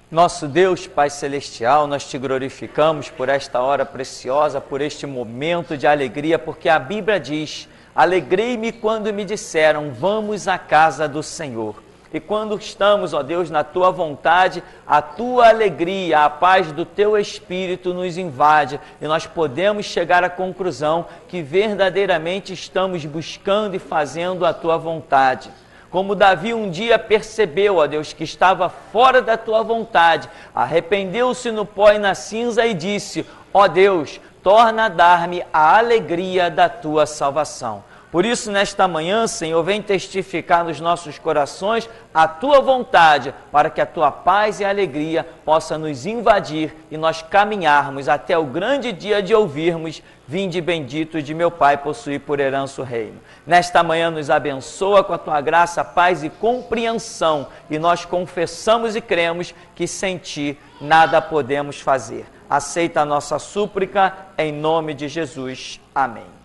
Nosso Deus, Pai Celestial, nós te glorificamos por esta hora preciosa, por este momento de alegria, porque a Bíblia diz: alegrei-me quando me disseram, vamos à casa do Senhor. E quando estamos, ó Deus, na Tua vontade, a Tua alegria, a paz do Teu Espírito nos invade e nós podemos chegar à conclusão que verdadeiramente estamos buscando e fazendo a Tua vontade. Como Davi um dia percebeu, ó Deus, que estava fora da Tua vontade, arrependeu-se no pó e na cinza e disse: ó Deus, torna a dar-me a alegria da Tua salvação. Por isso, nesta manhã, Senhor, vem testificar nos nossos corações a Tua vontade, para que a Tua paz e alegria possa nos invadir e nós caminharmos até o grande dia de ouvirmos: vinde bendito de meu Pai, possuir por herança o reino. Nesta manhã nos abençoa com a Tua graça, paz e compreensão, e nós confessamos e cremos que sem Ti nada podemos fazer. Aceita a nossa súplica, em nome de Jesus. Amém.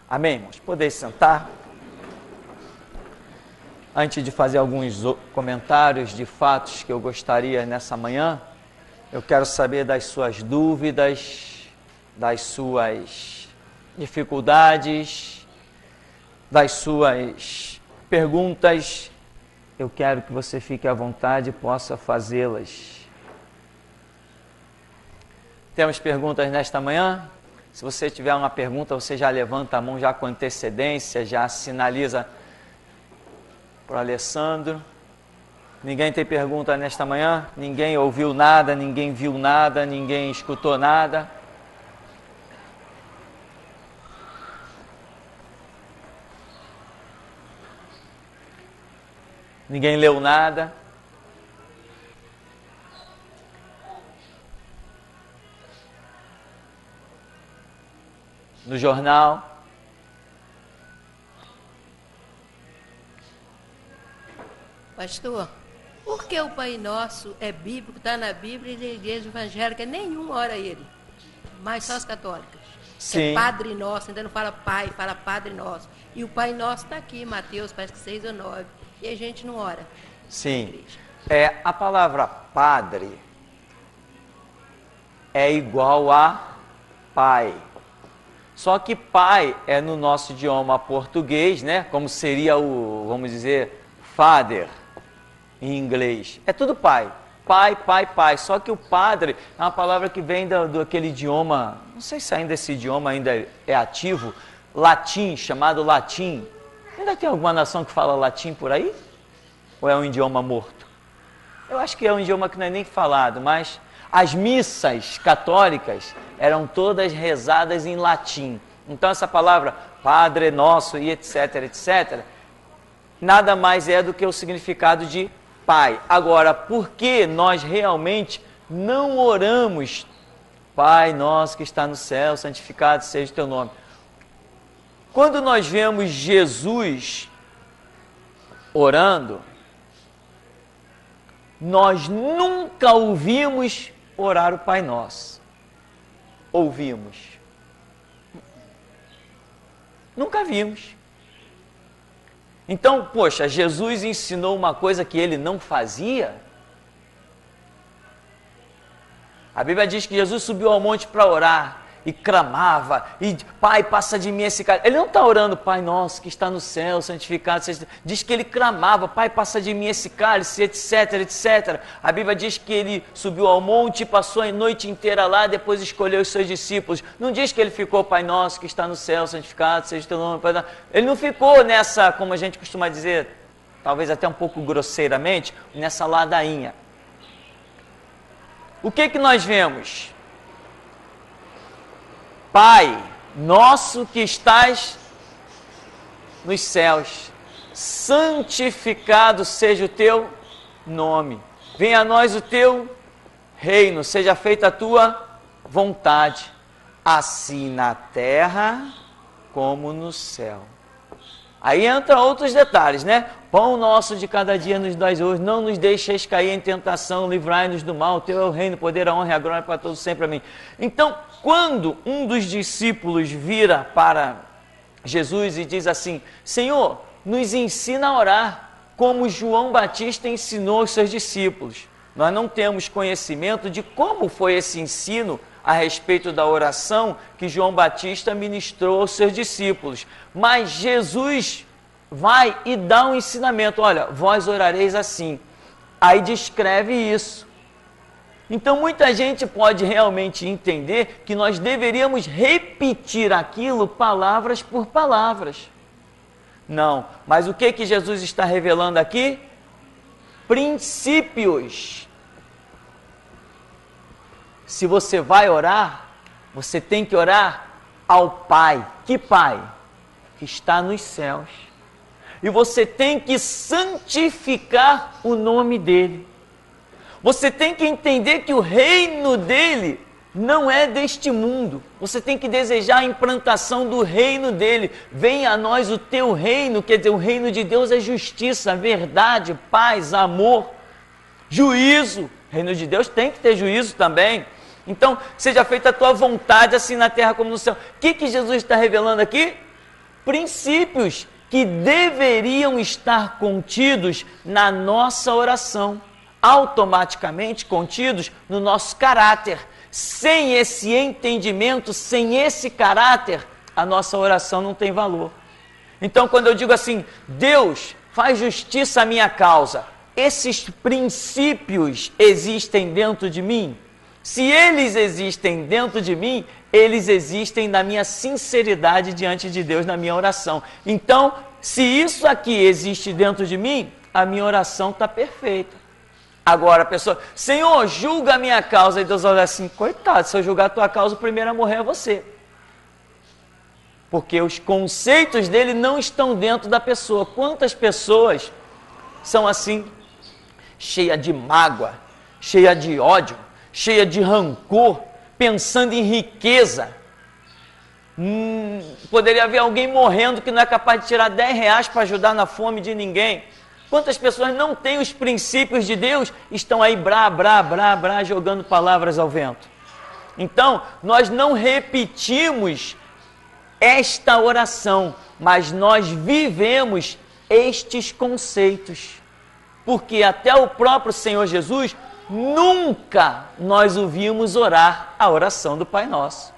Amém, irmãos? Podeis sentar. Antes de fazer alguns comentários de fatos que eu gostaria nessa manhã, eu quero saber das suas dúvidas, das suas dificuldades, das suas perguntas. Eu quero que você fique à vontade e possa fazê-las. Temos perguntas nesta manhã? Se você tiver uma pergunta, você já levanta a mão já com antecedência, já sinaliza para o Alessandro. Ninguém tem pergunta nesta manhã? Ninguém ouviu nada, ninguém viu nada, ninguém escutou nada? Ninguém leu nada? No jornal? Pastor, por que o Pai Nosso é bíblico, está na Bíblia, e na igreja evangélica nenhum ora ele? Mas só as católicas. Sim. É Padre Nosso, ainda não fala Pai, fala Padre Nosso. E o Pai Nosso está aqui, Mateus, parece que 6 ou 9. E a gente não ora. Sim. A palavra padre é igual a pai. Só que pai é no nosso idioma português, né? Como seria o, vamos dizer, father em inglês. É tudo pai. Pai, pai, pai. Só que o padre é uma palavra que vem do aquele idioma, não sei se ainda esse idioma ainda é ativo, latim, chamado latim. Ainda tem alguma nação que fala latim por aí? Ou é um idioma morto? Eu acho que é um idioma que não é nem falado, mas as missas católicas eram todas rezadas em latim. Então essa palavra Padre Nosso e etc, etc, nada mais é do que o significado de Pai. Agora, por que nós realmente não oramos Pai Nosso que está no céu, santificado seja o Teu nome? Quando nós vemos Jesus orando, nós nunca ouvimos orar o Pai Nosso. Ouvimos. Nunca vimos. Então, poxa, Jesus ensinou uma coisa que ele não fazia? A Bíblia diz que Jesus subiu ao monte para orar e clamava, e Pai, passa de mim esse cálice. Ele não está orando, Pai Nosso que está no céu, santificado seja. Diz que ele clamava, Pai, passa de mim esse cálice, etc, etc. A Bíblia diz que ele subiu ao monte, passou a noite inteira lá, depois escolheu os seus discípulos. Não diz que ele ficou, Pai Nosso que está no céu, santificado seja o Teu nome. Pai. Ele não ficou nessa, como a gente costuma dizer, talvez até um pouco grosseiramente, nessa ladainha. O que nós vemos? Pai nosso que estás nos céus, santificado seja o Teu nome. Venha a nós o Teu reino, seja feita a Tua vontade, assim na terra como no céu. Aí entra outros detalhes, né? Pão nosso de cada dia nos dai hoje, não nos deixeis cair em tentação, livrai-nos do mal, Teu é o reino, o poder, a honra e a glória para todos sempre, amém. Então, quando um dos discípulos vira para Jesus e diz assim: Senhor, nos ensina a orar, como João Batista ensinou aos seus discípulos. Nós não temos conhecimento de como foi esse ensino a respeito da oração que João Batista ministrou aos seus discípulos. Mas Jesus vai e dá um ensinamento. Olha, vós orareis assim. Aí descreve isso. Então muita gente pode realmente entender que nós deveríamos repetir aquilo palavras por palavras. Não, mas o que Jesus está revelando aqui? Princípios. Se você vai orar, você tem que orar ao Pai. Que Pai? Que está nos céus. E você tem que santificar o nome dele. Você tem que entender que o reino dele não é deste mundo. Você tem que desejar a implantação do reino dele. Venha a nós o teu reino, quer dizer, o reino de Deus é justiça, verdade, paz, amor, juízo. O reino de Deus tem que ter juízo também. Então, seja feita a tua vontade, assim na terra como no céu. O que Jesus está revelando aqui? Princípios que deveriam estar contidos na nossa oração, automaticamente contidos no nosso caráter. Sem esse entendimento, sem esse caráter, a nossa oração não tem valor. Então, quando eu digo assim, Deus, faz justiça à minha causa, esses princípios existem dentro de mim? Se eles existem dentro de mim, eles existem na minha sinceridade diante de Deus, na minha oração. Então, se isso aqui existe dentro de mim, a minha oração está perfeita. Agora a pessoa, Senhor, julga a minha causa. E Deus olha assim, coitado, se eu julgar a tua causa, o primeiro a morrer é você. Porque os conceitos dele não estão dentro da pessoa. Quantas pessoas são assim, cheia de mágoa, cheia de ódio, cheia de rancor, pensando em riqueza. Poderia haver alguém morrendo que não é capaz de tirar 10 reais para ajudar na fome de ninguém. Quantas pessoas não têm os princípios de Deus, estão aí jogando palavras ao vento. Então, nós não repetimos esta oração, mas nós vivemos estes conceitos. Porque até o próprio Senhor Jesus, nunca nós o vimos orar a oração do Pai Nosso.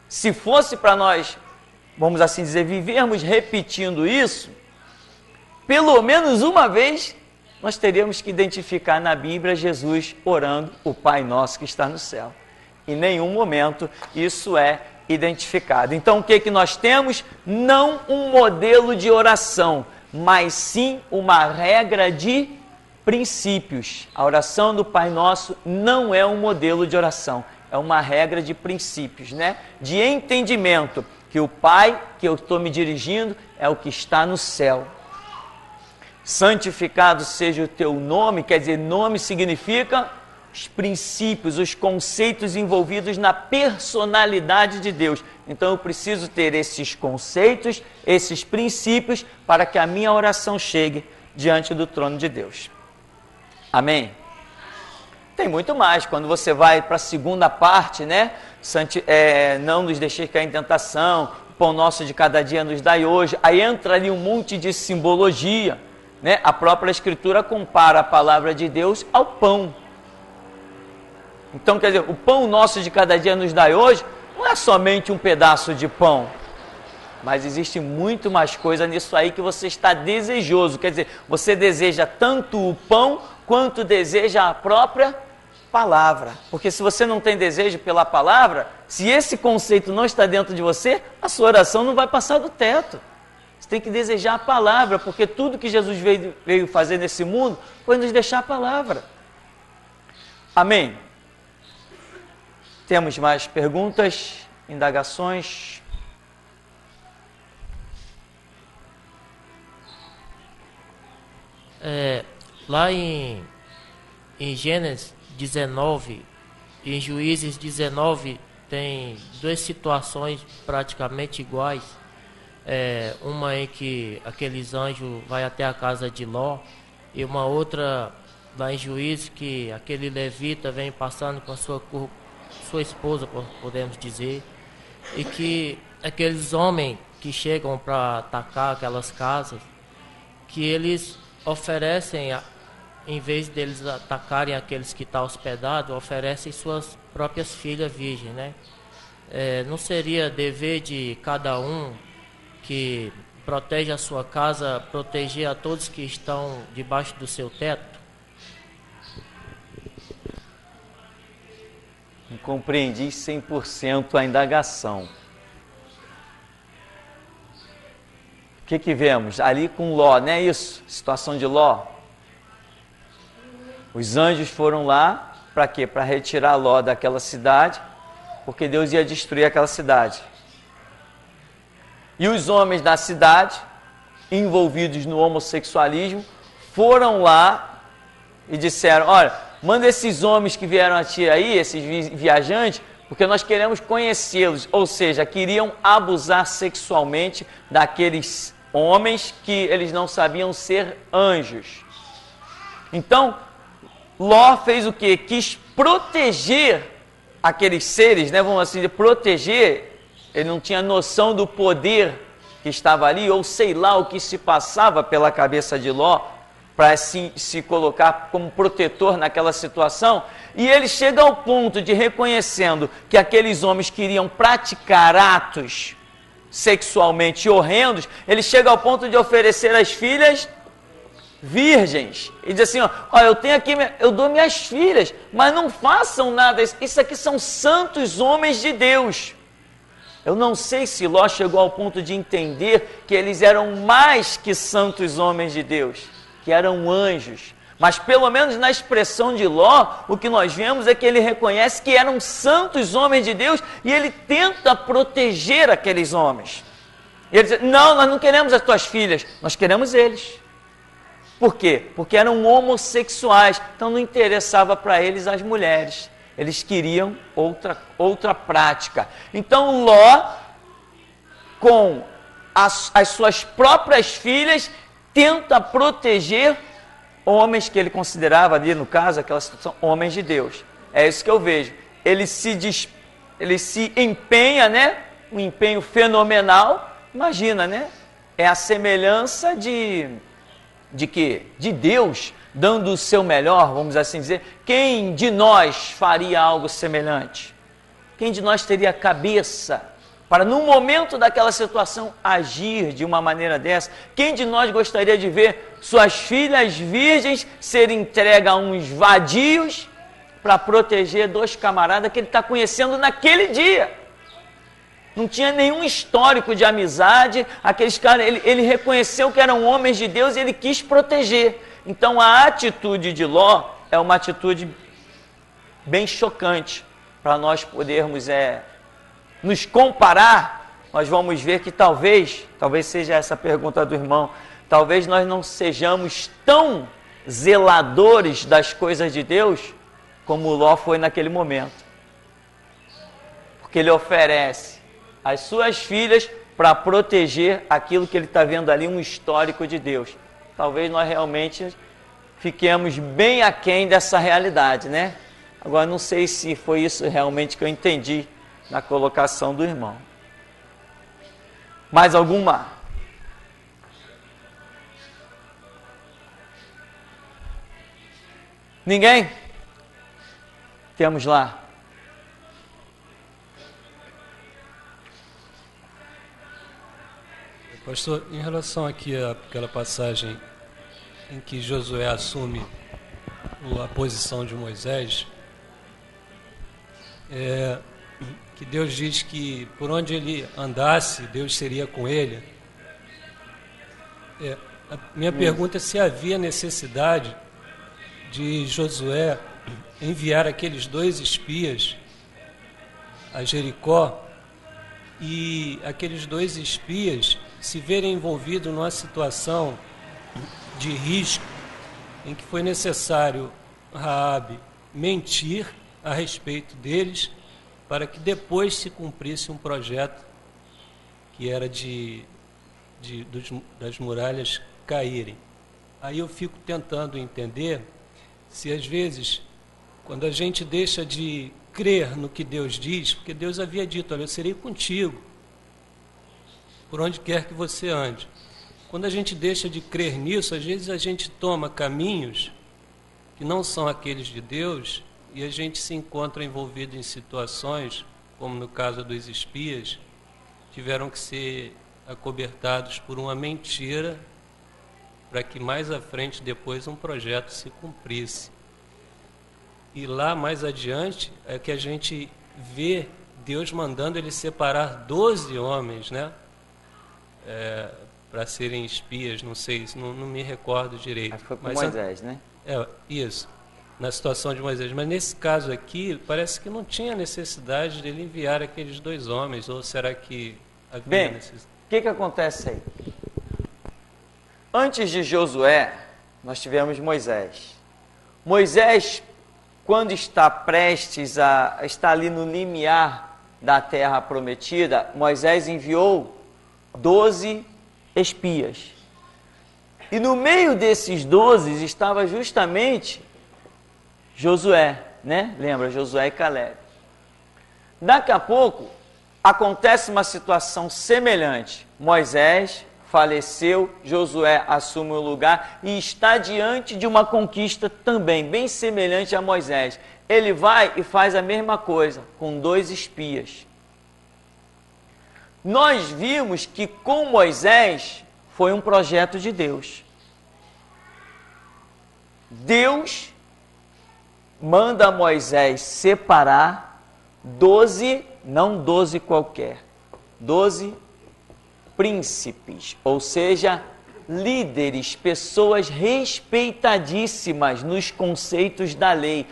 Se fosse para nós, vamos assim dizer, vivermos repetindo isso, pelo menos uma vez, nós teríamos que identificar na Bíblia Jesus orando o Pai Nosso que está no céu. Em nenhum momento isso é identificado. Então o que nós temos? Não um modelo de oração, mas sim uma regra de princípios. A oração do Pai Nosso não é um modelo de oração, é uma regra de princípios, né? De entendimento que o Pai que eu estou me dirigindo é o que está no céu. Santificado seja o teu nome, quer dizer, nome significa os princípios, os conceitos envolvidos na personalidade de Deus. Então eu preciso ter esses conceitos, esses princípios, para que a minha oração chegue diante do trono de Deus. Amém? Tem muito mais, quando você vai para a segunda parte, né? Não nos deixeis cair em tentação, o pão nosso de cada dia nos dai hoje. Aí entra ali um monte de simbologia, né? A própria Escritura compara a palavra de Deus ao pão. Então, quer dizer, o pão nosso de cada dia nos dai hoje, não é somente um pedaço de pão, mas existe muito mais coisa nisso aí que você está desejoso. Quer dizer, você deseja tanto o pão, quanto deseja a própria palavra. Porque se você não tem desejo pela palavra, se esse conceito não está dentro de você, a sua oração não vai passar do teto. Você tem que desejar a palavra, porque tudo que Jesus veio fazer nesse mundo foi nos deixar a palavra. Amém? Temos mais perguntas, indagações? Lá em Gênesis 19, em Juízes 19, tem duas situações praticamente iguais. Uma em que aqueles anjos vai até a casa de Ló, e uma outra lá em Juízes que aquele levita vem passando com a sua esposa, podemos dizer, e que aqueles homens que chegam para atacar aquelas casas, que eles oferecem em vez deles atacarem aqueles que estão hospedados, oferecem suas próprias filhas virgens, né? Não seria dever de cada um que protege a sua casa, proteger a todos que estão debaixo do seu teto? Não compreendi 100% a indagação. O que vemos? Ali com Ló, não é isso? Situação de Ló. Os anjos foram lá, para quê? Para retirar Ló daquela cidade, porque Deus ia destruir aquela cidade. E os homens da cidade, envolvidos no homossexualismo, foram lá e disseram: olha, manda esses homens que vieram a ti aí, esses viajantes, porque nós queremos conhecê-los. Ou seja, queriam abusar sexualmente daqueles homens que eles não sabiam ser anjos. Então, Ló fez o quê? Quis proteger aqueles seres, né? Vamos assim dizer, proteger. Ele não tinha noção do poder que estava ali, ou sei lá o que se passava pela cabeça de Ló, para se colocar como protetor naquela situação. E ele chega ao ponto de, reconhecendo que aqueles homens queriam praticar atos sexualmente horrendos, ele chega ao ponto de oferecer as filhas virgens. E diz assim, ó, eu tenho aqui, eu dou minhas filhas, mas não façam nada, isso aqui são santos homens de Deus. Eu não sei se Ló chegou ao ponto de entender que eles eram mais que santos homens de Deus, que eram anjos. Mas pelo menos na expressão de Ló, o que nós vemos é que ele reconhece que eram santos homens de Deus e ele tenta proteger aqueles homens. E ele diz, não, nós não queremos as tuas filhas, nós queremos eles. Por quê? Porque eram homossexuais, então não interessava para eles as mulheres. Eles queriam outra prática. Então Ló, com as suas próprias filhas, tenta proteger homens que ele considerava ali, no caso, aquela situação, homens de Deus. É isso que eu vejo. Ele se empenha, né? Um empenho fenomenal. Imagina, né? É a semelhança de quê? De Deus dando o seu melhor, vamos assim dizer. Quem de nós faria algo semelhante? Quem de nós teria cabeça para, no momento daquela situação, agir de uma maneira dessa? Quem de nós gostaria de ver suas filhas virgens serem entregues a uns vadios para proteger dois camaradas que ele está conhecendo naquele dia? Não tinha nenhum histórico de amizade, aqueles caras, ele reconheceu que eram homens de Deus e ele quis proteger. Então a atitude de Ló é uma atitude bem chocante. Para nós podermos nos comparar, nós vamos ver que talvez seja essa a pergunta do irmão, talvez nós não sejamos tão zeladores das coisas de Deus como Ló foi naquele momento. Porque ele oferece as suas filhas para proteger aquilo que ele está vendo ali, um histórico de Deus. Talvez nós realmente fiquemos bem aquém dessa realidade, né? Agora, não sei se foi isso realmente que eu entendi na colocação do irmão. Mais alguma? Ninguém? Temos lá. Pastor, em relação aqui àquela passagem em que Josué assume a posição de Moisés, que Deus diz que por onde ele andasse, Deus seria com ele. A minha pergunta é se havia necessidade de Josué enviar aqueles 2 espias a Jericó e aqueles 2 espias se verem envolvidos numa situação de risco em que foi necessário Raabe mentir a respeito deles para que depois se cumprisse um projeto que era das muralhas caírem. Aí eu fico tentando entender se às vezes, quando a gente deixa de crer no que Deus diz, porque Deus havia dito, olha, eu serei contigo por onde quer que você ande. Quando a gente deixa de crer nisso, às vezes a gente toma caminhos que não são aqueles de Deus, e a gente se encontra envolvido em situações, como no caso dos espias, tiveram que ser acobertados por uma mentira para que mais à frente, depois, um projeto se cumprisse. E lá mais adiante é que a gente vê Deus mandando ele separar 12 homens, né? Para serem espias, não sei, não me recordo direito. Foi com Moisés, né? Isso, na situação de Moisés. Mas nesse caso aqui, parece que não tinha necessidade dele enviar aqueles 2 homens, ou será que havia necessidade? O que acontece aí? Antes de Josué, nós tivemos Moisés. Moisés, quando está prestes a estar ali no limiar da terra prometida, Moisés enviou 12 espias. E no meio desses 12 estava justamente Josué, né? Lembra? Josué e Caleb. Daqui a pouco, acontece uma situação semelhante. Moisés faleceu, Josué assume o lugar e está diante de uma conquista também, bem semelhante a Moisés. Ele vai e faz a mesma coisa, com 2 espias. Nós vimos que com Moisés foi um projeto de Deus. Deus manda Moisés separar 12, não 12 qualquer, 12 príncipes, ou seja, líderes, pessoas respeitadíssimas nos conceitos da lei,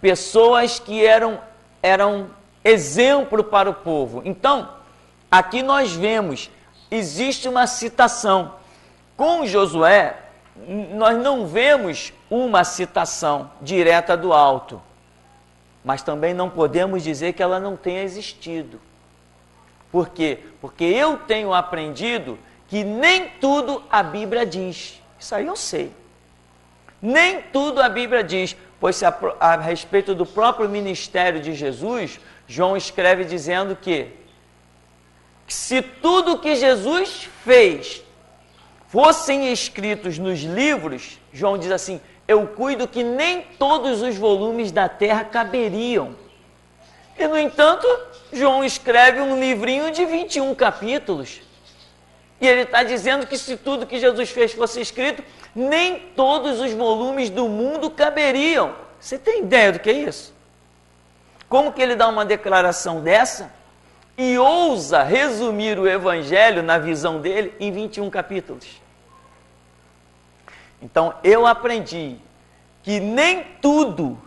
pessoas que eram exemplo para o povo. Então, aqui nós vemos, existe uma citação. Com Josué, nós não vemos uma citação direta do alto, mas também não podemos dizer que ela não tenha existido. Por quê? Porque eu tenho aprendido que nem tudo a Bíblia diz. Isso aí eu sei. Nem tudo a Bíblia diz, pois se a respeito do próprio ministério de Jesus, João escreve dizendo que se tudo que Jesus fez fossem escritos nos livros, João diz assim, eu cuido que nem todos os volumes da terra caberiam. E, no entanto, João escreve um livrinho de 21 capítulos. E ele está dizendo que se tudo que Jesus fez fosse escrito, nem todos os volumes do mundo caberiam. Você tem ideia do que é isso? Como que ele dá uma declaração dessa e ousa resumir o Evangelho, na visão dele, em 21 capítulos? Então, eu aprendi que nem tudo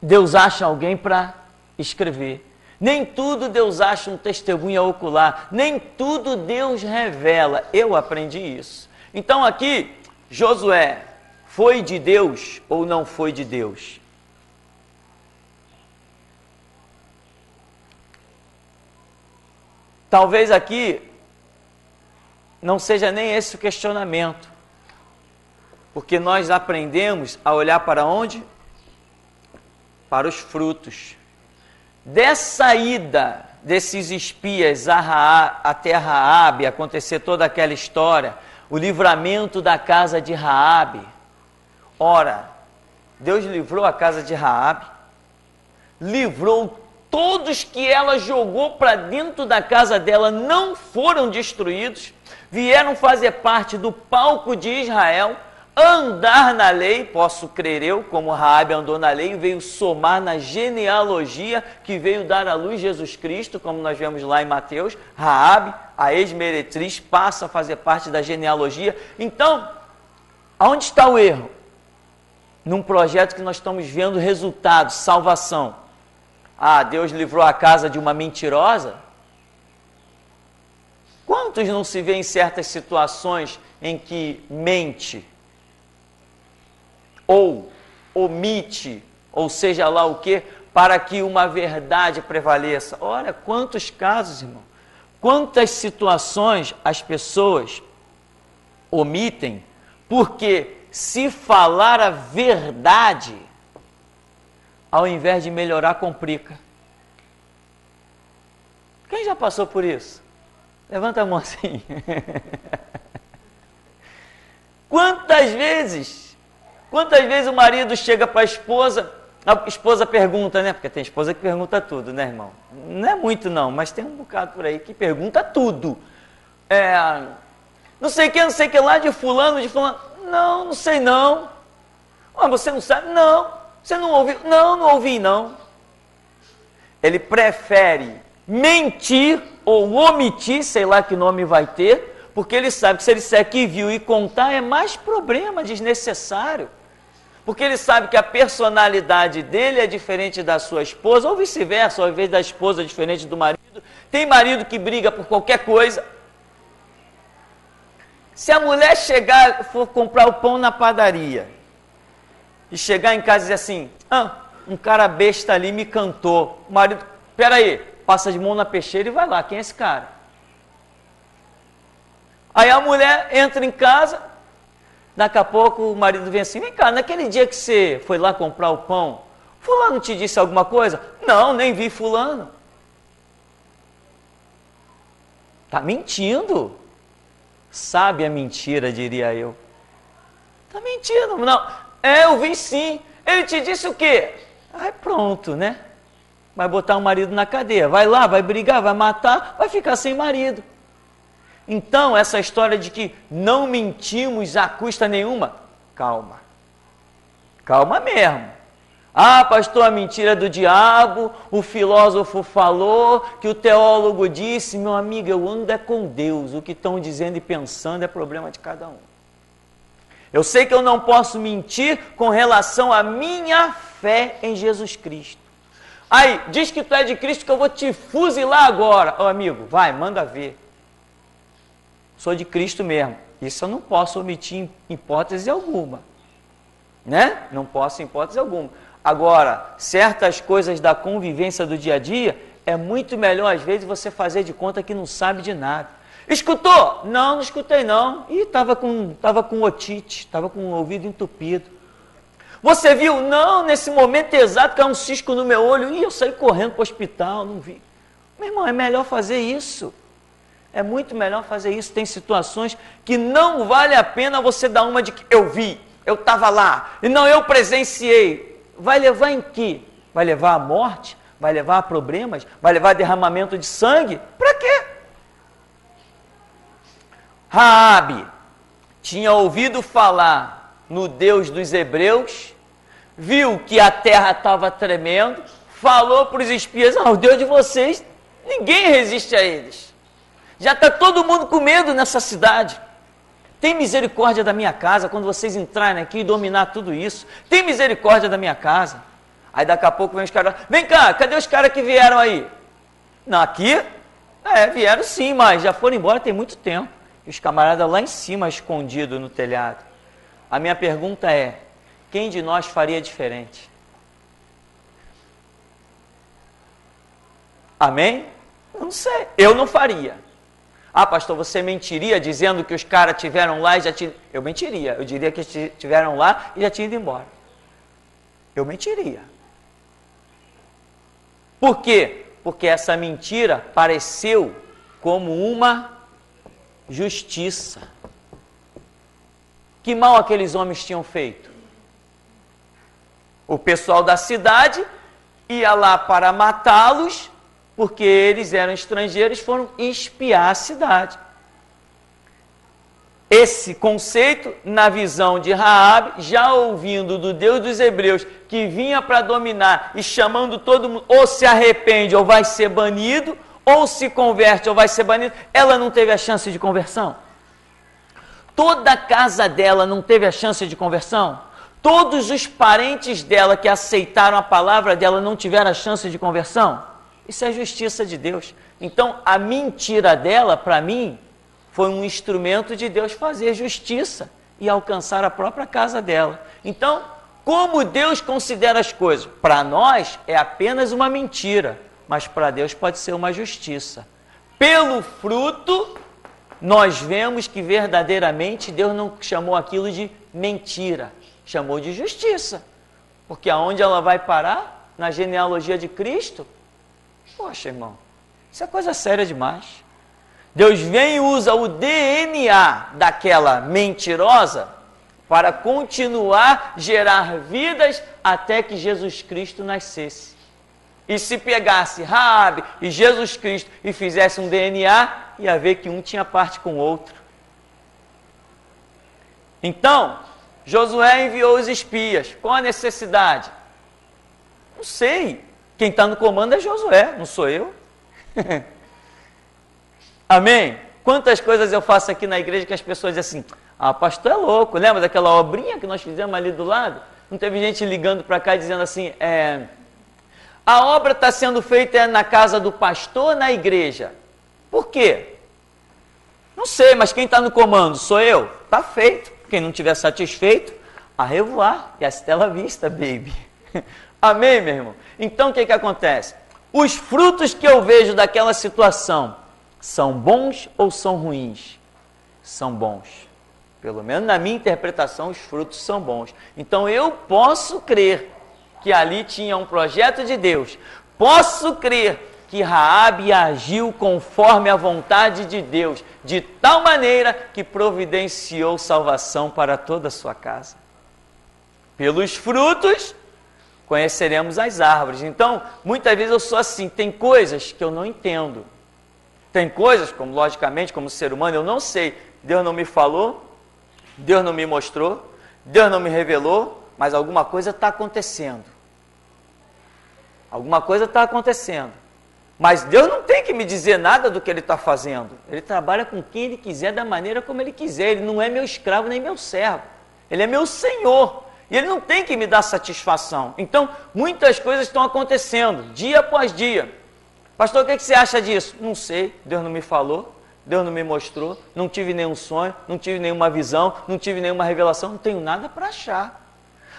Deus acha alguém para escrever. Nem tudo Deus acha um testemunha ocular. Nem tudo Deus revela. Eu aprendi isso. Então aqui, Josué, foi de Deus ou não foi de Deus? Talvez aqui não seja nem esse o questionamento. Porque nós aprendemos a olhar para onde? Para os frutos. Dessa ida desses espias até Raabe, acontecer toda aquela história, o livramento da casa de Raabe. Ora, Deus livrou a casa de Raabe, livrou todos que ela jogou para dentro da casa dela, não foram destruídos, vieram fazer parte do palco de Israel, andar na lei, posso crer eu, como Raabe andou na lei, veio somar na genealogia que veio dar à luz Jesus Cristo, como nós vemos lá em Mateus. Raabe, a ex-meretriz, passa a fazer parte da genealogia. Então, aonde está o erro? Num projeto que nós estamos vendo resultado, salvação. Ah, Deus livrou a casa de uma mentirosa? Quantos não se vê em certas situações em que mente, ou omite, ou seja lá o que, para que uma verdade prevaleça? Olha, quantos casos, irmão, quantas situações as pessoas omitem, porque se falar a verdade, ao invés de melhorar, complica. Quem já passou por isso? Levanta a mão assim. Quantas vezes Quantas vezes o marido chega para a esposa pergunta, né? Porque tem esposa que pergunta tudo, né, irmão? Não é muito não, mas tem um bocado por aí que pergunta tudo. Não sei o que lá de fulano, Não, não sei não. Você não sabe? Não. Você não ouviu? Não, não ouvi não. Ele prefere mentir ou omitir, sei lá que nome vai ter, porque ele sabe que se ele disser que viu e contar é mais problema desnecessário. Porque ele sabe que a personalidade dele é diferente da sua esposa, ou vice-versa, ao invés da esposa diferente do marido. Tem marido que briga por qualquer coisa. Se a mulher for comprar o pão na padaria, e chegar em casa e dizer assim, um cara besta ali me cantou. O marido, peraí, passa de mão na peixeira e vai lá, quem é esse cara? Aí a mulher entra em casa, daqui a pouco o marido vem assim, vem cá, naquele dia que você foi lá comprar o pão, fulano te disse alguma coisa? Não, nem vi fulano. Tá mentindo. Sabe a mentira, diria eu. Tá mentindo, não. Eu vi sim. Ele te disse o quê? Aí pronto, né? Vai botar o marido na cadeia. Vai lá, vai brigar, vai matar, vai ficar sem marido. Então, essa história de que não mentimos a custa nenhuma, calma. Calma mesmo. Pastor, a mentira é do diabo, o filósofo falou, que o teólogo disse, meu amigo, eu ando é com Deus, o que estão dizendo e pensando é problema de cada um. Eu sei que eu não posso mentir com relação à minha fé em Jesus Cristo. Aí, diz que tu é de Cristo que eu vou te fuzilar agora. Amigo, vai, manda ver. Sou de Cristo mesmo. Isso eu não posso omitir em hipótese alguma. Né? Não posso em hipótese alguma. Agora, certas coisas da convivência do dia a dia, é muito melhor às vezes você fazer de conta que não sabe de nada. Escutou? Não, não escutei não. Ih, estava com otite, estava com o ouvido entupido. Você viu? Não, nesse momento exato caiu um cisco no meu olho. Ih, eu saí correndo para o hospital, não vi. Meu irmão, é melhor fazer isso. É muito melhor fazer isso. Tem situações que não vale a pena você dar uma de que eu vi, eu estava lá, e não, eu presenciei. Vai levar em quê? Vai levar à morte? Vai levar a problemas? Vai levar a derramamento de sangue? Para quê? Raabe tinha ouvido falar no Deus dos hebreus, viu que a terra estava tremendo, falou para os espias, o Deus de vocês, ninguém resiste a eles. Já está todo mundo com medo nessa cidade. Tem misericórdia da minha casa quando vocês entrarem aqui e dominar tudo isso. Tem misericórdia da minha casa. Aí daqui a pouco vem os caras, vem cá, cadê os caras que vieram aí? Não, aqui? Vieram sim, mas já foram embora tem muito tempo. E os camaradas lá em cima, escondidos no telhado. A minha pergunta é, quem de nós faria diferente? Amém? Eu não sei, eu não faria. Pastor, você mentiria dizendo que os caras estiveram lá e já tinham... Eu mentiria, eu diria que estiveram lá e já tinham ido embora. Eu mentiria. Por quê? Porque essa mentira pareceu como uma justiça. Que mal aqueles homens tinham feito? O pessoal da cidade ia lá para matá-los, porque eles eram estrangeiros, foram espiar a cidade. Esse conceito, na visão de Raabe, já ouvindo do Deus dos hebreus, que vinha para dominar e chamando todo mundo, ou se arrepende ou vai ser banido, ou se converte ou vai ser banido, ela não teve a chance de conversão? Toda a casa dela não teve a chance de conversão? Todos os parentes dela que aceitaram a palavra dela não tiveram a chance de conversão? Isso é justiça de Deus. Então, a mentira dela, para mim, foi um instrumento de Deus fazer justiça e alcançar a própria casa dela. Então, como Deus considera as coisas? Para nós é apenas uma mentira, mas para Deus pode ser uma justiça. Pelo fruto, nós vemos que verdadeiramente Deus não chamou aquilo de mentira, chamou de justiça. Porque aonde ela vai parar? Na genealogia de Cristo? Poxa, irmão, isso é coisa séria demais. Deus vem e usa o DNA daquela mentirosa para continuar gerar vidas até que Jesus Cristo nascesse. E se pegasse Raabe e Jesus Cristo e fizesse um DNA, ia ver que um tinha parte com o outro. Então, Josué enviou os espias. Qual a necessidade? Não sei. Quem está no comando é Josué, não sou eu. Amém? Quantas coisas eu faço aqui na igreja que as pessoas dizem assim, ah, pastor é louco. Lembra daquela obrinha que nós fizemos ali do lado? Não teve gente ligando para cá dizendo assim, a obra está sendo feita na casa do pastor ou na igreja? Por quê? Não sei, mas quem está no comando sou eu. Está feito. Quem não estiver satisfeito, a revoar. E a Stella Vista, baby. Amém, meu irmão? Então, o que acontece? Os frutos que eu vejo daquela situação são bons ou são ruins? São bons. Pelo menos na minha interpretação, os frutos são bons. Então, eu posso crer que ali tinha um projeto de Deus. Posso crer que Raabe agiu conforme a vontade de Deus, de tal maneira que providenciou salvação para toda a sua casa. Pelos frutos, conheceremos as árvores. Então, muitas vezes eu sou assim, tem coisas que eu não entendo. Tem coisas, como logicamente, como ser humano, eu não sei. Deus não me falou, Deus não me mostrou, Deus não me revelou, mas alguma coisa está acontecendo. Alguma coisa está acontecendo. Mas Deus não tem que me dizer nada do que Ele está fazendo. Ele trabalha com quem Ele quiser, da maneira como Ele quiser. Ele não é meu escravo nem meu servo. Ele é meu Senhor. E Ele não tem que me dar satisfação. Então, muitas coisas estão acontecendo, dia após dia. Pastor, o que você acha disso? Não sei, Deus não me falou, Deus não me mostrou, não tive nenhum sonho, não tive nenhuma visão, não tive nenhuma revelação, não tenho nada para achar.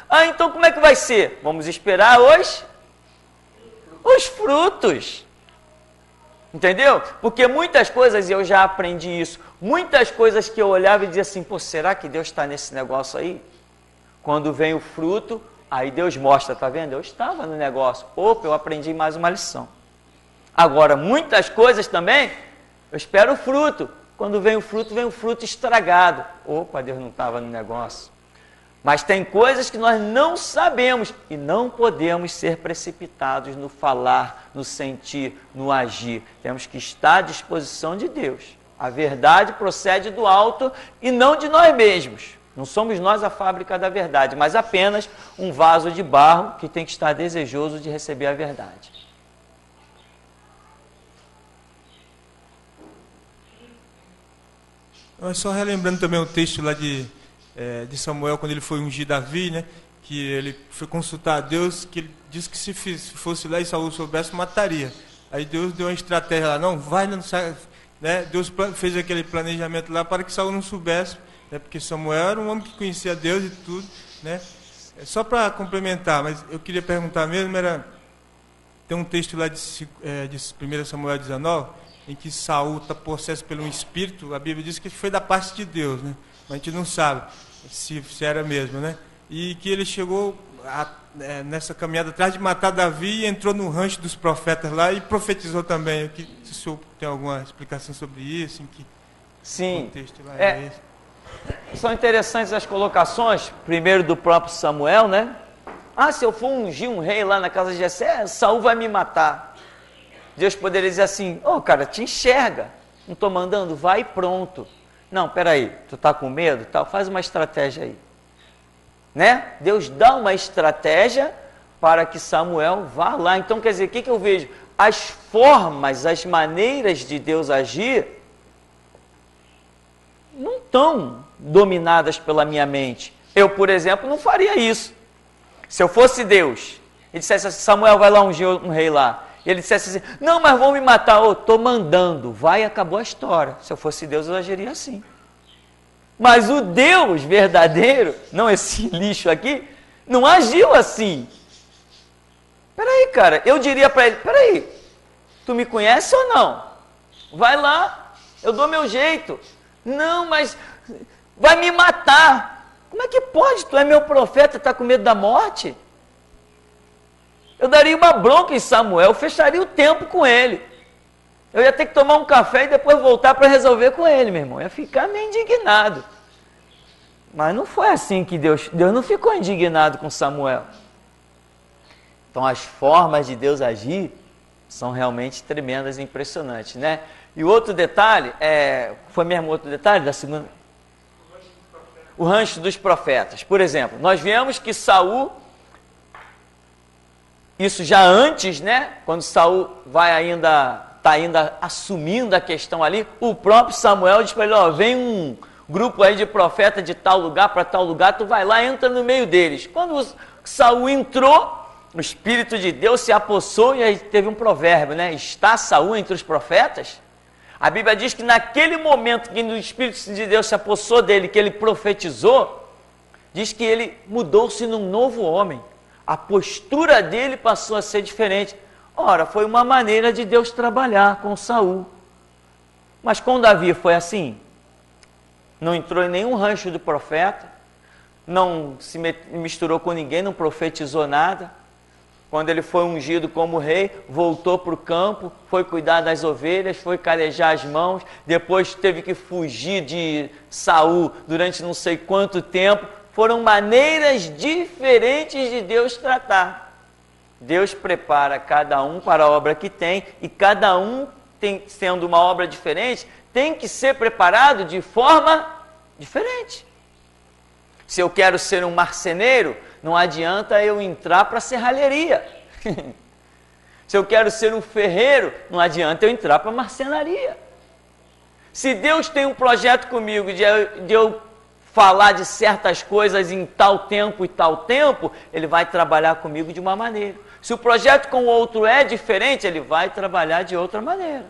Ah, então como é que vai ser? Vamos esperar os frutos. Entendeu? Porque muitas coisas, e eu já aprendi isso, muitas coisas que eu olhava e dizia assim, pô, será que Deus está nesse negócio aí? Quando vem o fruto, aí Deus mostra, tá vendo? Eu estava no negócio. Opa, eu aprendi mais uma lição. Agora, muitas coisas também, eu espero o fruto. Quando vem o fruto estragado. Opa, Deus não estava no negócio. Mas tem coisas que nós não sabemos e não podemos ser precipitados no falar, no sentir, no agir. Temos que estar à disposição de Deus. A verdade procede do alto e não de nós mesmos. Não somos nós a fábrica da verdade, mas apenas um vaso de barro que tem que estar desejoso de receber a verdade. Mas só relembrando também o texto lá de Samuel, quando ele foi ungir Davi, né? Que ele foi consultar a Deus, que ele disse que se fosse lá e Saul soubesse, mataria. Aí Deus deu uma estratégia lá, não, vai, não sai, né? Deus fez aquele planejamento lá para que Saul não soubesse, né? Porque Samuel era um homem que conhecia Deus e tudo, né? Só para complementar, mas eu queria perguntar mesmo, tem um texto lá de 1 Samuel 19, em que Saul está possesso por um espírito, a Bíblia diz que foi da parte de Deus, né? Mas a gente não sabe se era mesmo, né? E que ele chegou nessa caminhada atrás de matar Davi e entrou no rancho dos profetas lá e profetizou também. Se o senhor tem alguma explicação sobre isso? Sim. Contexto lá é esse? São interessantes as colocações, primeiro do próprio Samuel, né? Ah, se eu for ungir um rei lá na casa de Jessé, Saul vai me matar. Deus poderia dizer assim, cara, te enxerga, não estou mandando, vai e pronto. Não, peraí, tu está com medo? Tal, faz uma estratégia aí. Né? Deus dá uma estratégia para que Samuel vá lá. Então, quer dizer, o que eu vejo? As formas, as maneiras de Deus agir não estão dominadas pela minha mente. Eu, por exemplo, não faria isso. Se eu fosse Deus e dissesse assim, Samuel, vai lá ungir um rei lá. E ele dissesse assim, não, mas vão me matar. Estou mandando. Vai, acabou a história. Se eu fosse Deus, eu agiria assim. Mas o Deus verdadeiro, não esse lixo aqui, não agiu assim. Peraí, cara, eu diria para ele, peraí, tu me conhece ou não? Vai lá, eu dou meu jeito. Não, mas vai me matar. Como é que pode? Tu é meu profeta, está com medo da morte? Eu daria uma bronca em Samuel, fecharia o tempo com ele. Eu ia ter que tomar um café e depois voltar para resolver com ele, meu irmão. Eu ia ficar meio indignado. Mas não foi assim que Deus não ficou indignado com Samuel. Então as formas de Deus agir são realmente tremendas e impressionantes, né? E o outro detalhe, foi mesmo outro detalhe da segunda? O rancho dos profetas. Por exemplo, nós vemos que Saul, isso já antes, né? Quando Saul está ainda assumindo a questão ali, o próprio Samuel diz para ele, vem um grupo aí de profeta de tal lugar para tal lugar, tu vai lá, entra no meio deles. Quando Saul entrou, o Espírito de Deus se apossou e aí teve um provérbio, né? Está Saul entre os profetas? A Bíblia diz que naquele momento que o Espírito de Deus se apossou dele, que ele profetizou, diz que ele mudou-se num novo homem. A postura dele passou a ser diferente. Ora, foi uma maneira de Deus trabalhar com Saul. Mas com Davi foi assim? Não entrou em nenhum rancho do profeta, não se misturou com ninguém, não profetizou nada. Quando ele foi ungido como rei, voltou para o campo, foi cuidar das ovelhas, foi calejar as mãos, depois teve que fugir de Saul durante não sei quanto tempo. Foram maneiras diferentes de Deus tratar. Deus prepara cada um para a obra que tem, e cada um, sendo uma obra diferente, tem que ser preparado de forma diferente. Se eu quero ser um marceneiro, não adianta eu entrar para a serralheria. Se eu quero ser um ferreiro, não adianta eu entrar para a marcenaria. Se Deus tem um projeto comigo de eu falar de certas coisas em tal tempo e tal tempo, Ele vai trabalhar comigo de uma maneira. Se o projeto com o outro é diferente, Ele vai trabalhar de outra maneira.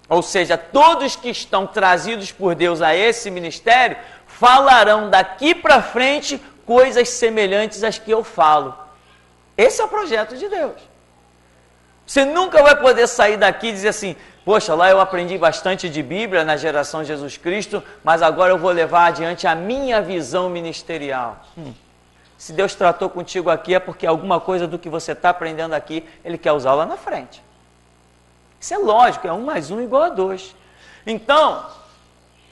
Ou seja, todos que estão trazidos por Deus a esse ministério, falarão daqui para frente coisas semelhantes às que eu falo. Esse é o projeto de Deus. Você nunca vai poder sair daqui e dizer assim, poxa, lá eu aprendi bastante de Bíblia na geração Jesus Cristo, mas agora eu vou levar adiante a minha visão ministerial. Se Deus tratou contigo aqui é porque alguma coisa do que você está aprendendo aqui, Ele quer usar lá na frente. Isso é lógico, 1 mais 1 igual a 2. Então,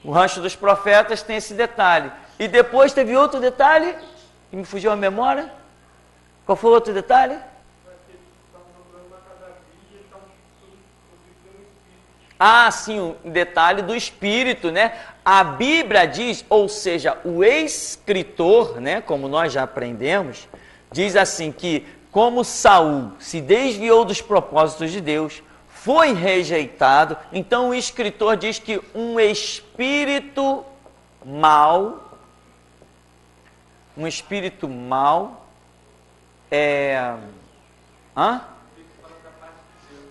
o rancho dos profetas tem esse detalhe. E depois teve outro detalhe, que me fugiu a memória. Qual foi o outro detalhe? Ah, sim, o detalhe do Espírito, né? A Bíblia diz, ou seja, o escritor, né, como nós já aprendemos, diz assim que como Saul se desviou dos propósitos de Deus, foi rejeitado, então o escritor diz que um espírito mau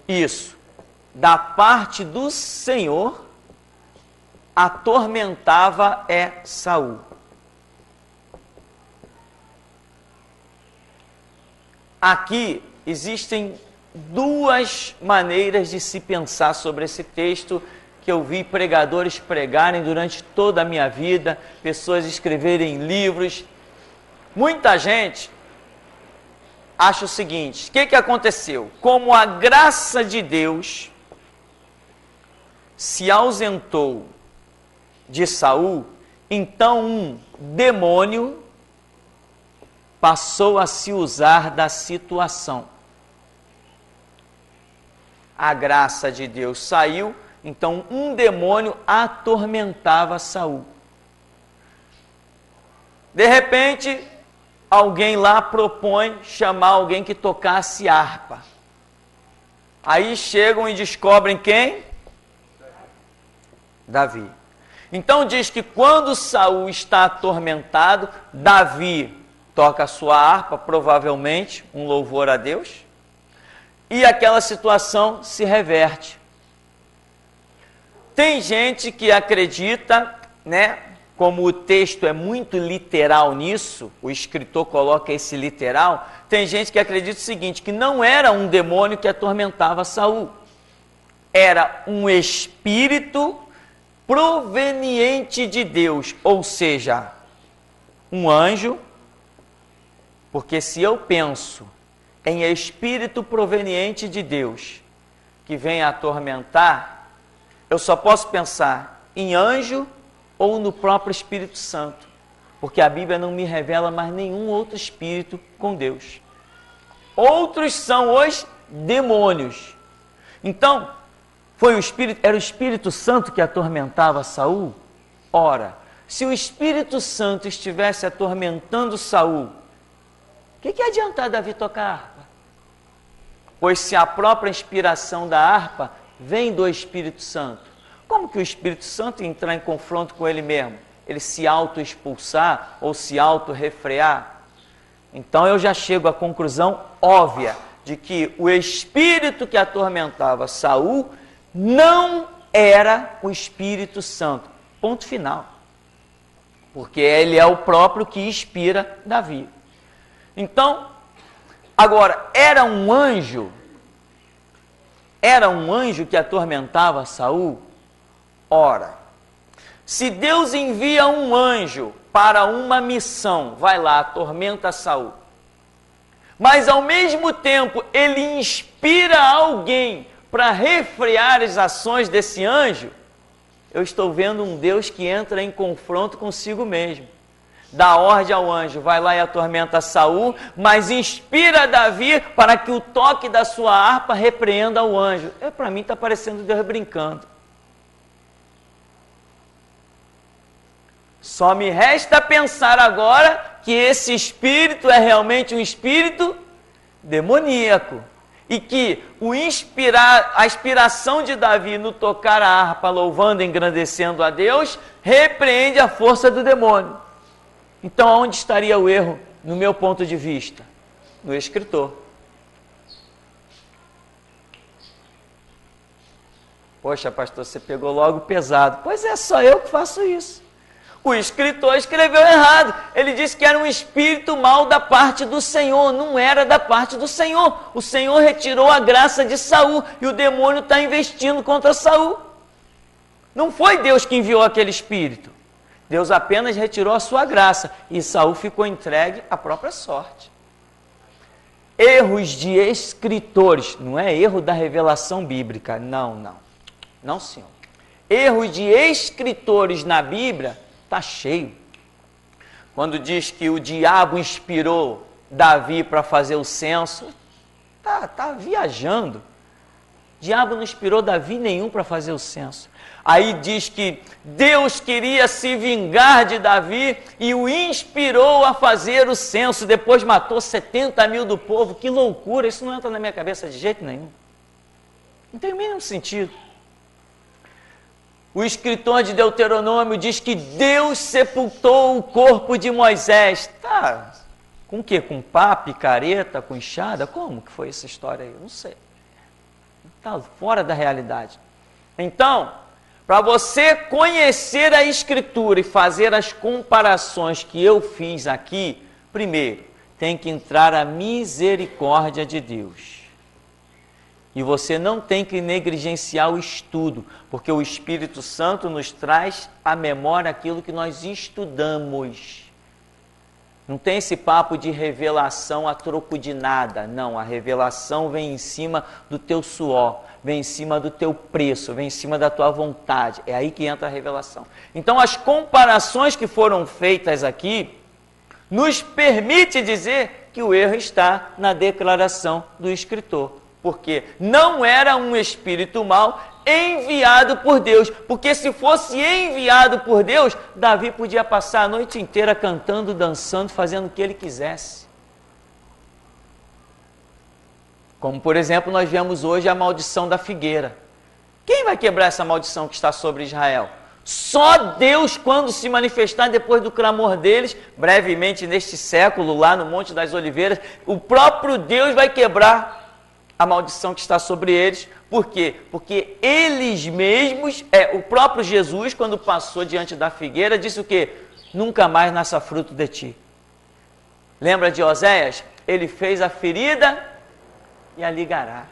Isso. Da parte do Senhor, atormentava Saul. Aqui existem duas maneiras de se pensar sobre esse texto que eu vi pregadores pregarem durante toda a minha vida, pessoas escreverem livros. Muita gente acha o seguinte, o que aconteceu? Como a graça de Deus se ausentou de Saul, então um demônio passou a se usar da situação. A graça de Deus saiu, então um demônio atormentava Saul. De repente, alguém lá propõe chamar alguém que tocasse harpa. Aí chegam e descobrem quem? Davi. Então diz que quando Saul está atormentado, Davi toca a sua harpa, provavelmente um louvor a Deus, e aquela situação se reverte. Tem gente que acredita, né, como o texto é muito literal nisso, o escritor coloca esse literal, tem gente que acredita o seguinte, que não era um demônio que atormentava Saul, era um espírito proveniente de Deus, ou seja, um anjo, porque se eu penso em espírito proveniente de Deus, que vem atormentar, eu só posso pensar em anjo ou no próprio Espírito Santo, porque a Bíblia não me revela mais nenhum outro espírito com Deus. Outros são os demônios. Então, era o Espírito Santo que atormentava Saul? Ora, se o Espírito Santo estivesse atormentando Saul, o que adianta Davi tocar a harpa? Pois se a própria inspiração da harpa vem do Espírito Santo, como que o Espírito Santo ia entrar em confronto com ele mesmo? Ele se auto-expulsar ou se auto-refrear? Então eu já chego à conclusão óbvia de que o espírito que atormentava Saul não era o Espírito Santo. Ponto final. Porque ele é o próprio que inspira Davi. Então, agora, era um anjo que atormentava Saul? Ora, se Deus envia um anjo para uma missão, vai lá, atormenta Saul, mas ao mesmo tempo ele inspira alguém para refrear as ações desse anjo, eu estou vendo um Deus que entra em confronto consigo mesmo. Dá ordem ao anjo, vai lá e atormenta Saul, mas inspira Davi para que o toque da sua harpa repreenda o anjo. Para mim está parecendo Deus brincando. Só me resta pensar agora que esse espírito é realmente um espírito demoníaco. E que a inspiração de Davi no tocar a harpa, louvando e engrandecendo a Deus, repreende a força do demônio. Então, onde estaria o erro, no meu ponto de vista? No escritor. Poxa, pastor, você pegou logo pesado. Pois é, só eu que faço isso. O escritor escreveu errado. Ele disse que era um espírito mau da parte do Senhor. Não era da parte do Senhor. O Senhor retirou a graça de Saul e o demônio está investindo contra Saul. Não foi Deus que enviou aquele espírito. Deus apenas retirou a sua graça e Saul ficou entregue à própria sorte. Erros de escritores, não é erro da revelação bíblica, não, senhor. Erros de escritores na Bíblia está cheio. Quando diz que o diabo inspirou Davi para fazer o censo, tá viajando. O diabo não inspirou Davi nenhum para fazer o censo. Aí diz que Deus queria se vingar de Davi e o inspirou a fazer o censo, depois matou 70 mil do povo. Que loucura, isso não entra na minha cabeça de jeito nenhum. Não tem o mínimo sentido. O escritor de Deuteronômio diz que Deus sepultou o corpo de Moisés. Tá, com o quê? Com pá, picareta, com enxada? Como que foi essa história aí? Eu não sei. Está fora da realidade. Então, para você conhecer a Escritura e fazer as comparações que eu fiz aqui, primeiro, tem que entrar a misericórdia de Deus. E você não tem que negligenciar o estudo, porque o Espírito Santo nos traz à memória aquilo que nós estudamos. Não tem esse papo de revelação a troco de nada. Não, a revelação vem em cima do teu suor, vem em cima do teu preço, vem em cima da tua vontade. É aí que entra a revelação. Então, as comparações que foram feitas aqui nos permite dizer que o erro está na declaração do escritor. Porque não era um espírito mau enviado por Deus. Porque se fosse enviado por Deus, Davi podia passar a noite inteira cantando, dançando, fazendo o que ele quisesse. Como, por exemplo, nós vemos hoje a maldição da figueira. Quem vai quebrar essa maldição que está sobre Israel? Só Deus, quando se manifestar depois do clamor deles, brevemente neste século, lá no Monte das Oliveiras, o próprio Deus vai quebrar a maldição que está sobre eles. Por quê? Porque eles mesmos, o próprio Jesus, quando passou diante da figueira, disse o quê? Nunca mais nasça fruto de ti. Lembra de Oséias? Ele fez a ferida e a ligará.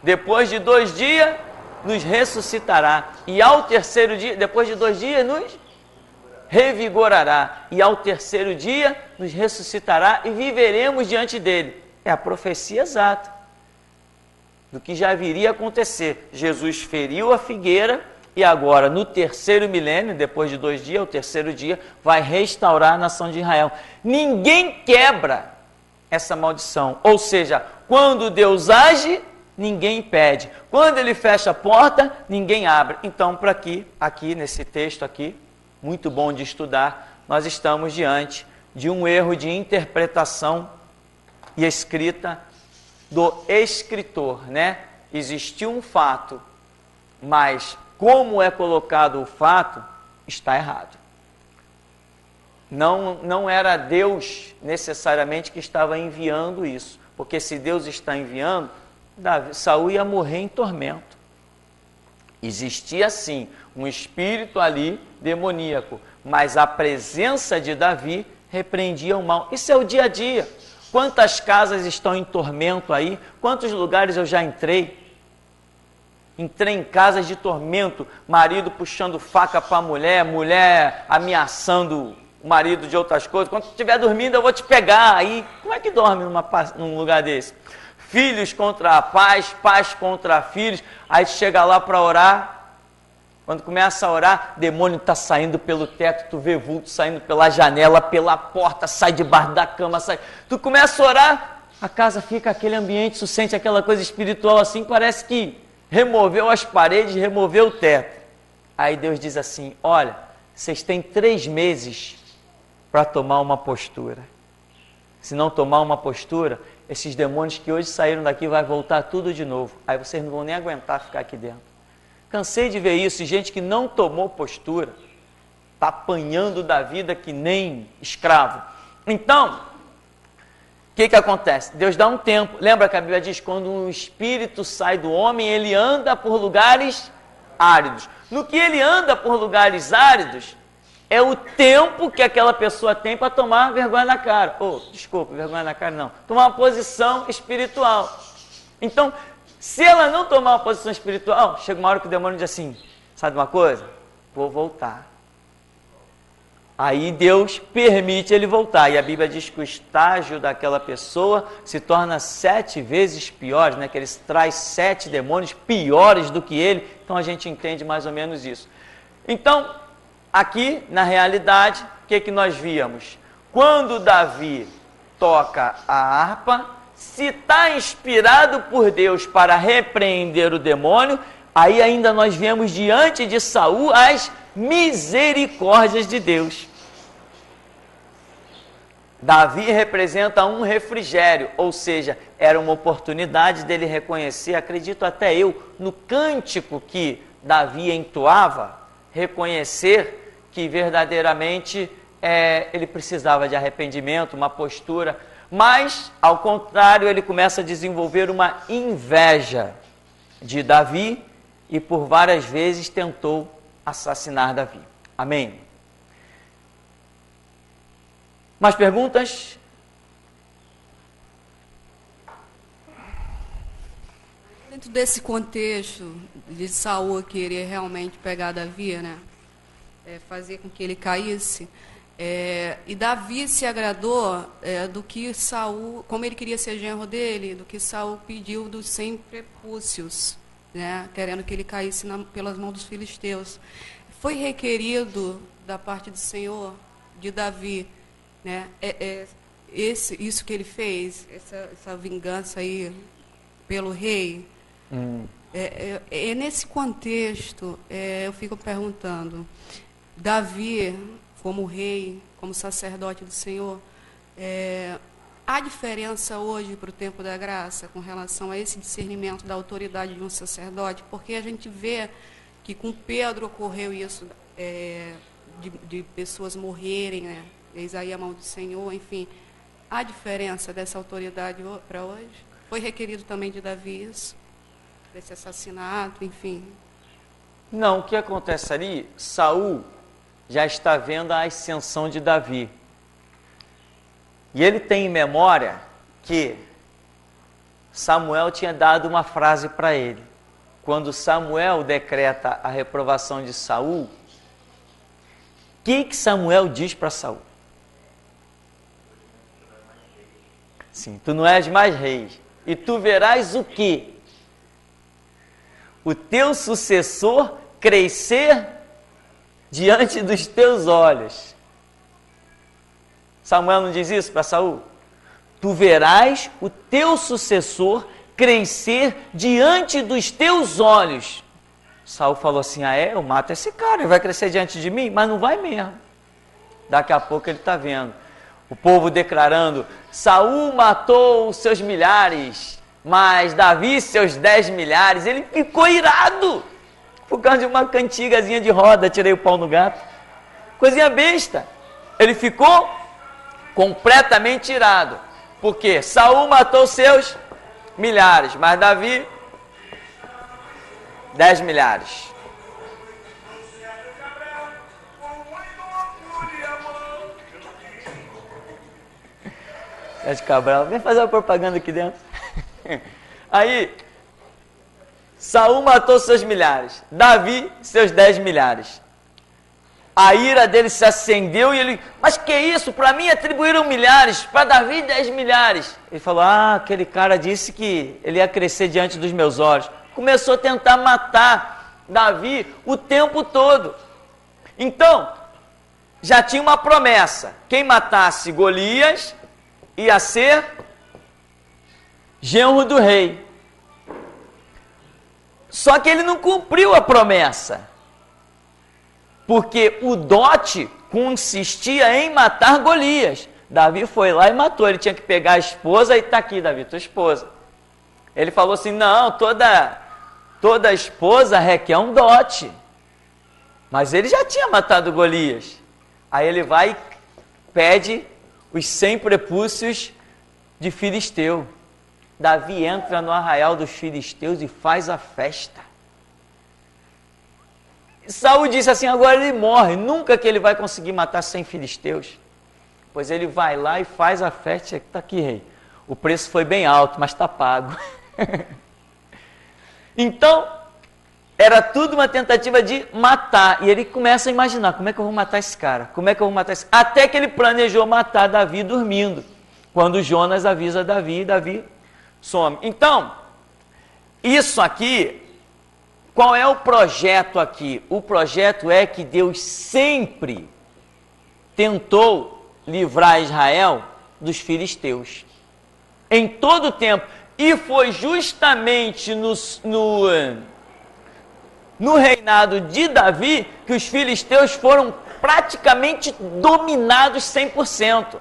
Depois de 2 dias, nos ressuscitará. E ao terceiro dia, depois de 2 dias, nos revigorará. E ao terceiro dia, nos ressuscitará e viveremos diante dele. É a profecia exata do que já viria a acontecer. Jesus feriu a figueira e agora no terceiro milênio, depois de 2 dias, o terceiro dia, vai restaurar a nação de Israel. Ninguém quebra essa maldição, ou seja, quando Deus age, ninguém impede. Quando ele fecha a porta, ninguém abre. Então, para aqui nesse texto aqui, muito bom de estudar, nós estamos diante de um erro de interpretação e escrita do escritor, né? Existiu um fato, mas como é colocado o fato, está errado. Não era Deus necessariamente que estava enviando isso, porque se Deus está enviando, Saul ia morrer em tormento. Existia sim um espírito ali demoníaco, mas a presença de Davi repreendia o mal. Isso é o dia a dia. Quantas casas estão em tormento aí? Quantos lugares eu já entrei? Entrei em casas de tormento, marido puxando faca para a mulher, mulher ameaçando o marido de outras coisas. Quando estiver dormindo eu vou te pegar. Aí, como é que dorme num lugar desse? Filhos contra pais, pais contra filhos. Aí chega lá para orar. Quando começa a orar, demônio está saindo pelo teto, tu vê vulto saindo pela janela, pela porta, sai debaixo da cama, sai. Tu começa a orar, a casa fica aquele ambiente, tu sente aquela coisa espiritual assim, parece que removeu as paredes, removeu o teto. Aí Deus diz assim, olha, vocês têm 3 meses para tomar uma postura. Se não tomar uma postura, esses demônios que hoje saíram daqui vai voltar tudo de novo. Aí vocês não vão nem aguentar ficar aqui dentro. Cansei de ver isso, gente que não tomou postura, está apanhando da vida que nem escravo. Então, o que acontece? Deus dá um tempo. Lembra que a Bíblia diz, quando um espírito sai do homem, ele anda por lugares áridos. No que ele anda por lugares áridos, é o tempo que aquela pessoa tem para tomar vergonha na cara. Desculpa, vergonha na cara não. Tomar uma posição espiritual. Então, se ela não tomar uma posição espiritual, chega uma hora que o demônio diz assim, sabe uma coisa? Vou voltar. Aí Deus permite ele voltar. E a Bíblia diz que o estágio daquela pessoa se torna 7 vezes pior, né? Que ele traz 7 demônios piores do que ele. Então a gente entende mais ou menos isso. Então, aqui na realidade, o que nós víamos? Quando Davi toca a harpa, se está inspirado por Deus para repreender o demônio, aí ainda nós vemos diante de Saul as misericórdias de Deus. Davi representa um refrigério, ou seja, era uma oportunidade dele reconhecer, acredito até eu, no cântico que Davi entoava, reconhecer que verdadeiramente ele precisava de arrependimento, uma postura. Mas, ao contrário, ele começa a desenvolver uma inveja de Davi e por várias vezes tentou assassinar Davi. Amém? Mais perguntas? Dentro desse contexto de Saul querer realmente pegar Davi, né? Fazer com que ele caísse... e Davi se agradou do que Saul, como ele queria ser genro dele, do que Saul pediu dos 100 prepúcios, né, querendo que ele caísse pelas mãos dos filisteus. Foi requerido da parte do Senhor, de Davi, né, isso que ele fez, essa vingança aí pelo rei. Nesse contexto, eu fico perguntando, Davi, como rei, como sacerdote do Senhor, há diferença hoje para o tempo da graça com relação a esse discernimento da autoridade de um sacerdote? Porque a gente vê que com Pedro ocorreu isso, de pessoas morrerem, né? Eis aí a mão do Senhor, enfim. Há diferença dessa autoridade para hoje? Foi requerido também de Davi isso? Desse assassinato, enfim? Não, o que acontece ali, Saul já está vendo a ascensão de Davi. E ele tem em memória que Samuel tinha dado uma frase para ele. Quando Samuel decreta a reprovação de Saul, o que Samuel diz para Saul? Sim, tu não és mais rei. E tu verás o quê? O teu sucessor crescer diante dos teus olhos. Samuel não diz isso para Saul? Tu verás o teu sucessor crescer diante dos teus olhos. Saul falou assim, eu mato esse cara, ele vai crescer diante de mim? Mas não vai mesmo. Daqui a pouco ele está vendo o povo declarando, Saul matou os seus milhares, mas Davi seus 10 milhares. Ele ficou irado, por causa de uma cantigazinha de roda, tirei o pau no gato. Coisinha besta. Ele ficou completamente irado, porque Saul matou seus milhares, mas Davi 10 milhares. De Cabral, vem fazer uma propaganda aqui dentro. Aí, Saul matou seus milhares, Davi seus 10 milhares. A ira dele se acendeu e ele, mas que isso? Para mim atribuíram milhares, para Davi 10 milhares. Ele falou, aquele cara disse que ele ia crescer diante dos meus olhos. Começou a tentar matar Davi o tempo todo. Então, já tinha uma promessa, quem matasse Golias ia ser genro do rei. Só que ele não cumpriu a promessa, porque o dote consistia em matar Golias. Davi foi lá e matou, ele tinha que pegar a esposa e está aqui, Davi, tua esposa. Ele falou assim, não, toda esposa requer um dote. Mas ele já tinha matado Golias. Aí ele vai e pede os 100 prepúcios de Filisteu. Davi entra no arraial dos filisteus e faz a festa. Saul disse assim, agora ele morre, nunca que ele vai conseguir matar 100 filisteus. Pois ele vai lá e faz a festa, está aqui, rei. O preço foi bem alto, mas está pago. Então, era tudo uma tentativa de matar. E ele começa a imaginar, como é que eu vou matar esse cara? Como é que eu vou matar esse cara? Até que ele planejou matar Davi dormindo. Quando Jonas avisa Davi, Davi some. Então, isso aqui, qual é o projeto aqui? O projeto é que Deus sempre tentou livrar Israel dos filisteus. Em todo o tempo. E foi justamente no reinado de Davi que os filisteus foram praticamente dominados 100%.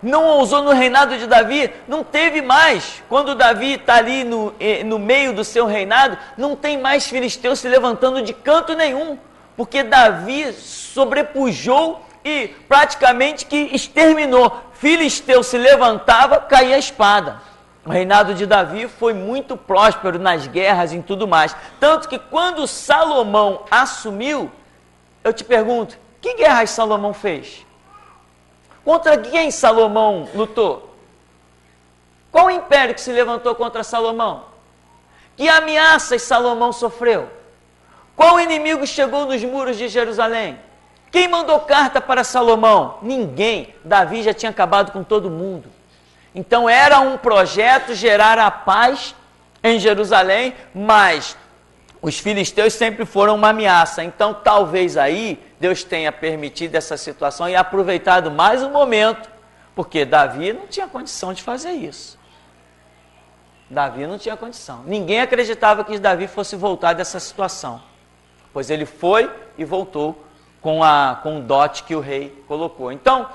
Não ousou no reinado de Davi, não teve mais. Quando Davi está ali no meio do seu reinado, não tem mais filisteus se levantando de canto nenhum, porque Davi sobrepujou e praticamente que exterminou. Filisteu se levantava, caía a espada. O reinado de Davi foi muito próspero nas guerras e em tudo mais. Tanto que quando Salomão assumiu, eu te pergunto, que guerras Salomão fez? Contra quem Salomão lutou? Qual o império que se levantou contra Salomão? Que ameaças Salomão sofreu? Qual inimigo chegou nos muros de Jerusalém? Quem mandou carta para Salomão? Ninguém. Davi já tinha acabado com todo mundo. Então era um projeto gerar a paz em Jerusalém, mas os filisteus sempre foram uma ameaça. Então talvez aí Deus tenha permitido essa situação e aproveitado mais um momento, porque Davi não tinha condição de fazer isso. Davi não tinha condição. Ninguém acreditava que Davi fosse voltar dessa situação, pois ele foi e voltou com o dote que o rei colocou. Então,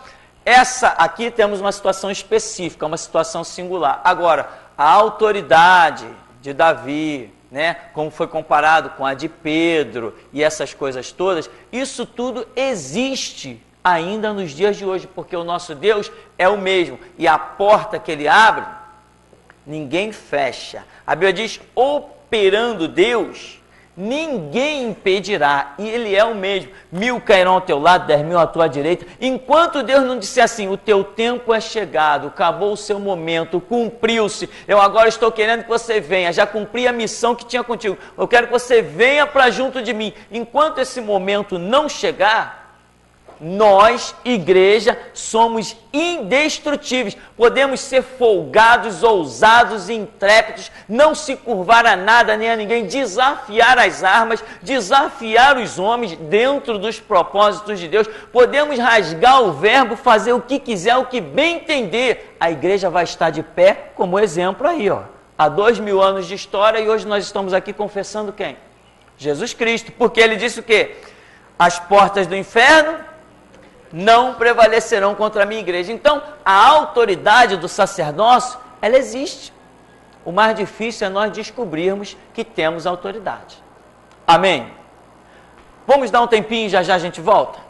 essa aqui temos uma situação específica, uma situação singular. Agora, a autoridade de Davi, né, como foi comparado com a de Pedro e essas coisas todas, isso tudo existe ainda nos dias de hoje, porque o nosso Deus é o mesmo. E a porta que ele abre, ninguém fecha. A Bíblia diz, operando Deus, ninguém impedirá, e ele é o mesmo. 1000 cairão ao teu lado, 10.000 à tua direita, enquanto Deus não disser assim, o teu tempo é chegado, acabou o seu momento, cumpriu-se, eu agora estou querendo que você venha, já cumpri a missão que tinha contigo, eu quero que você venha para junto de mim. Enquanto esse momento não chegar, Nós, igreja, somos indestrutíveis. Podemos ser folgados, ousados, intrépidos, não se curvar a nada nem a ninguém, desafiar as armas, desafiar os homens dentro dos propósitos de Deus. Podemos rasgar o verbo, fazer o que quiser, o que bem entender. A igreja vai estar de pé como exemplo aí, ó. Há 2000 anos de história e hoje nós estamos aqui confessando quem? Jesus Cristo. Porque ele disse o quê? As portas do inferno não prevalecerão contra a minha igreja. Então, a autoridade do sacerdócio, ela existe. O mais difícil é nós descobrirmos que temos autoridade. Amém? Vamos dar um tempinho e já já a gente volta?